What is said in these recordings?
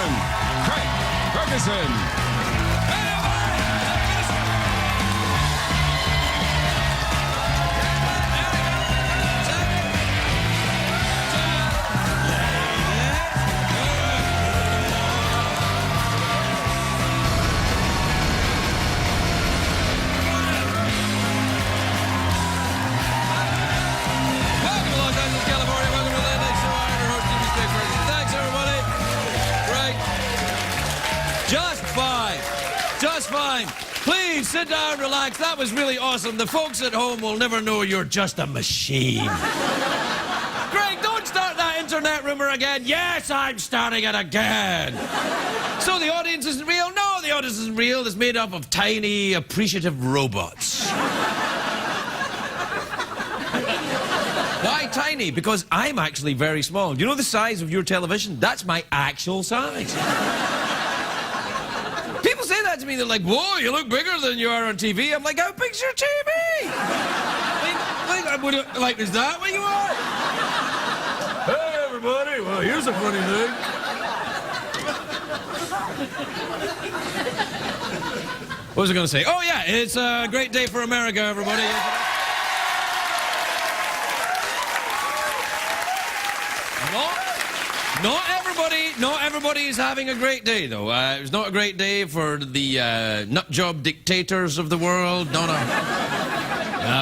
gentlemen, Craig Ferguson. Just fine. Please sit down, relax. That was really awesome. The folks at home will never know you're just a machine. Greg, don't start that internet rumor again. Yes, I'm starting it again. So the audience isn't real? No, the audience isn't real. It's made up of tiny, appreciative robots. Why tiny? Because I'm actually very small. You know the size of your television? That's my actual size. People say that to me, they're like, whoa, you look bigger than you are on TV. I'm like, how big's your TV? Like, is that what you are? Hey, everybody, well, here's a funny thing. What was I going to say? Oh, yeah, it's a great day for America, everybody. Not everybody is having a great day, though. It's not a great day for the nutjob dictators of the world. No.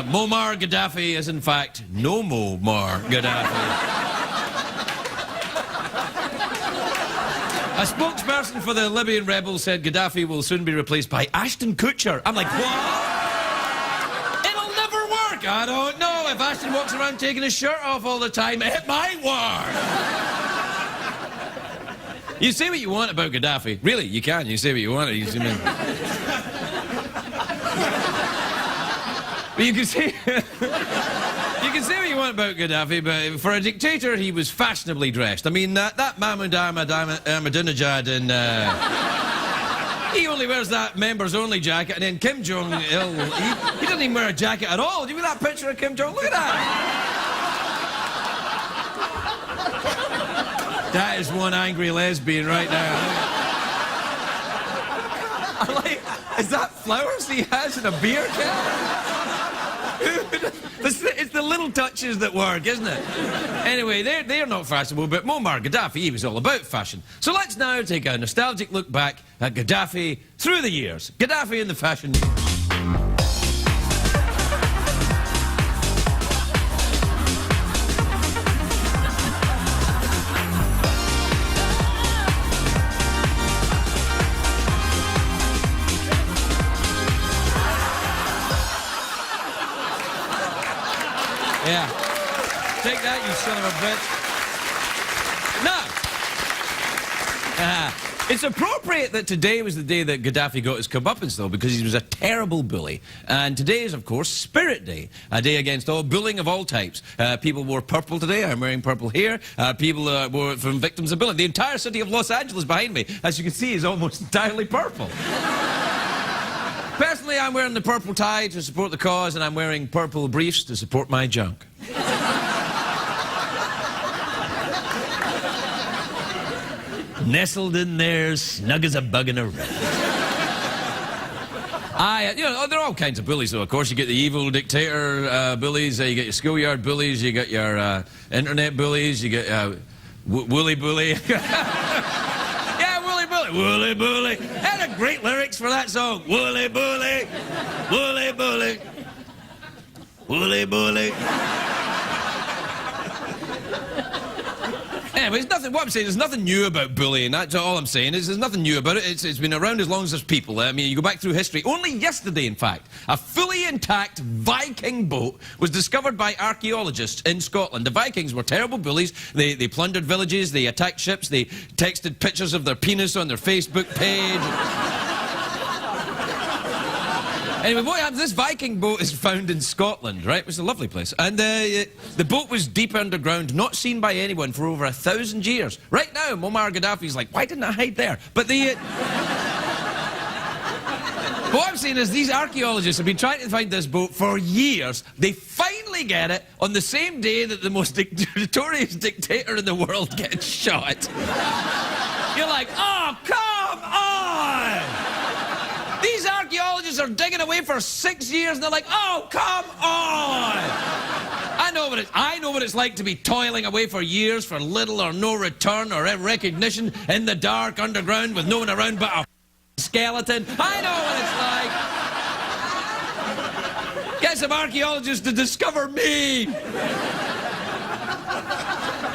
Muammar Gaddafi is, in fact, no Muammar Gaddafi. A spokesperson for the Libyan rebels said Gaddafi will soon be replaced by Ashton Kutcher. I'm like, what? It'll never work. I don't know. If Ashton walks around taking his shirt off all the time, it might work. You say what you want about Gaddafi. Really, you can. You say what you want. But you can say... you can say what you want about Gaddafi, but for a dictator, he was fashionably dressed. I mean, that Mahmoud Ahmadinejad in... he only wears that members-only jacket, and then Kim Jong-il, he doesn't even wear a jacket at all. Do you see that picture of Kim Jong? Look at that! That is one angry lesbian right now. I'm like, is that flowers he has in a beer can? It's the little touches that work, isn't it? Anyway, they're not fashionable, but Muammar Gaddafi, he was all about fashion. So let's now take a nostalgic look back at Gaddafi through the years. Gaddafi in the fashion years. Yeah. Take that, you son of a bitch. Now, it's appropriate that today was the day that Gaddafi got his comeuppance, though, because he was a terrible bully. And today is, of course, Spirit Day, a day against all bullying of all types. People wore purple today. I'm wearing purple here. People wore it from victims of bullying. The entire city of Los Angeles behind me, as you can see, is almost entirely purple. Personally, I'm wearing the purple tie to support the cause, and I'm wearing purple briefs to support my junk. Nestled in there, snug as a bug in a rug. You know, there are all kinds of bullies, though, of course. You get the evil dictator bullies, you get your schoolyard bullies, you get your internet bullies, you get Woolly Bully. Woolly Bully. Had a great lyrics for that song. Woolly Bully, Woolly Bully, Woolly Bully. Anyway, what I'm saying, there's nothing new about bullying. That's all I'm saying. There's nothing new about it. It's been around as long as there's people. I mean, you go back through history. Only yesterday, in fact, a fully intact Viking boat was discovered by archaeologists in Scotland. The Vikings were terrible bullies. They plundered villages, they attacked ships, they texted pictures of their penis on their Facebook page. Anyway, what happens, this Viking boat is found in Scotland, right? It was a lovely place. And the boat was deep underground, not seen by anyone for over 1,000 years. Right now, Muammar Gaddafi's like, why didn't I hide there? But what I'm saying is these archaeologists have been trying to find this boat for years. They finally get it on the same day that the most notorious dictator in the world gets shot. You're like, oh, come on! These archaeologists are digging away for 6 years, and they're like, oh, come on! I know what it's like to be toiling away for years for little or no return or recognition in the dark underground with no one around but a skeleton. I know what it's like. Get some archaeologists to discover me.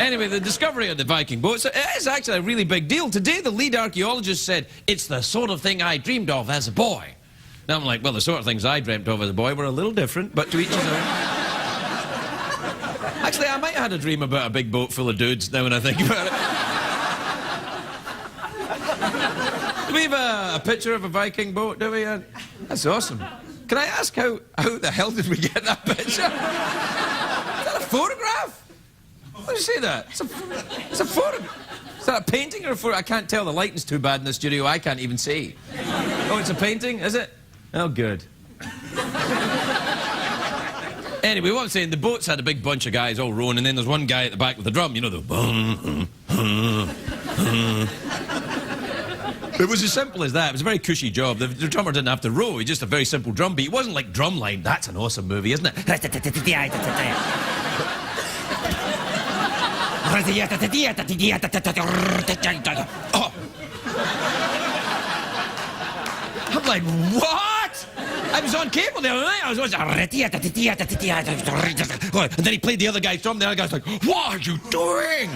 Anyway, the discovery of the Viking boats is actually a really big deal. Today, the lead archaeologist said, it's the sort of thing I dreamed of as a boy. Now I'm like, well, the sort of things I dreamt of as a boy were a little different, but to each his own. Actually, I might have had a dream about a big boat full of dudes now when I think about it. Do we have a picture of a Viking boat, do we? That's awesome. Can I ask how the hell did we get that picture? Is that a photograph? What do you say that? It's a photograph. Is that a painting or a photo? I can't tell. The lighting's too bad in the studio. I can't even see. Oh, it's a painting, is it? Oh, good. Anyway, what I'm saying, the boats had a big bunch of guys all rowing, and then there's one guy at the back with the drum, you know, the boom. It was as simple as that. It was a very cushy job. The drummer didn't have to row. He just a very simple drum beat. It wasn't like Drumline. That's an awesome movie, isn't it? Oh. I'm like, what? I was on cable the other night. I was watching. And then he played the other guy's drum. The other guy's like, what are you doing?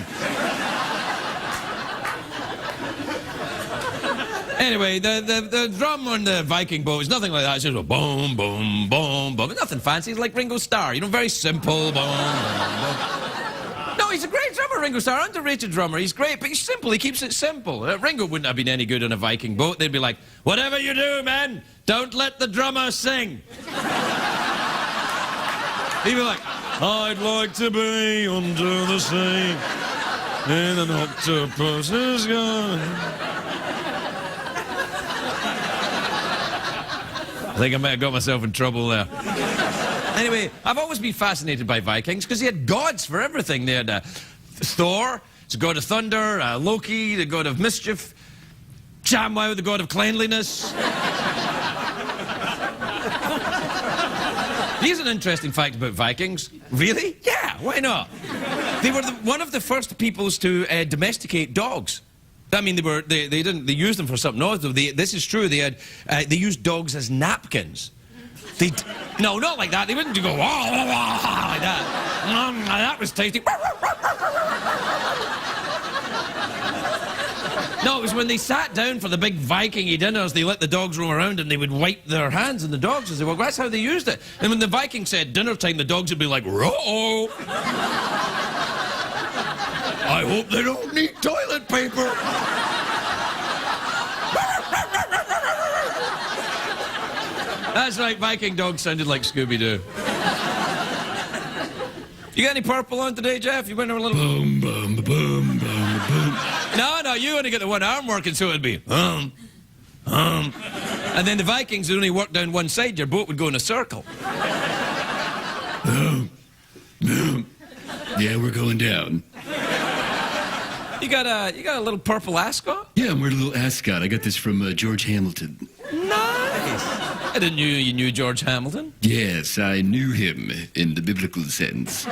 Anyway, the drum on the Viking boat is nothing like that. It's just a boom, boom, boom, boom. Nothing fancy. It's like Ringo Starr. You know, very simple. Boom, boom, boom. No, he's a great drummer, Ringo Starr. Underrated drummer. He's great, but he's simple. He keeps it simple. Ringo wouldn't have been any good on a Viking boat. They'd be like, whatever you do, man, don't let the drummer sing. He'd be like, I'd like to be under the sea, and an octopus is gone. I think I might have got myself in trouble there. Anyway, I've always been fascinated by Vikings because they had gods for everything. They had Thor, the god of thunder, Loki, the god of mischief, Shamwow, the god of cleanliness. Here's an interesting fact about Vikings. Really? Yeah, why not? They were one of the first peoples to domesticate dogs. I mean, they used them for something else. This is true. They used dogs as napkins. No, not like that. They wouldn't go wah, wah, wah, like that. That was tasty. No, it was when they sat down for the big Viking-y dinners, they let the dogs roam around and they would wipe their hands on the dogs as they walked. That's how they used it. And when the Vikings said dinner time, the dogs would be like, "Row." I hope they don't need toilet paper. That's right, Viking dogs sounded like Scooby-Doo. You got any purple on today, Jeff? You went over a little... Boom, boom, boom, boom, boom. No, you only got the one arm working, so it'd be... And then the Vikings would only work down one side. Your boat would go in a circle. Yeah, we're going down. You got a little purple ascot? Yeah, I'm wearing a little ascot. I got this from George Hamilton. Nice. I didn't know you knew George Hamilton. Yes, I knew him in the biblical sense.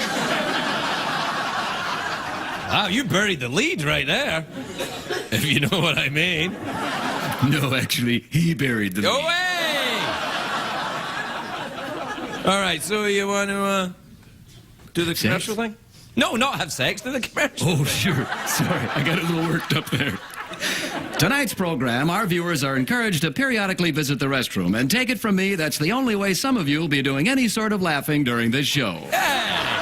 Wow, you buried the lead right there. If you know what I mean. No, actually, he buried the lead. Go away! All right, so you want to do the commercial thing? No, not have sex, do the commercial. Oh, sure. Sorry, I got a little worked up there. Tonight's program, our viewers are encouraged to periodically visit the restroom. And take it from me, that's the only way some of you will be doing any sort of laughing during this show. Yeah!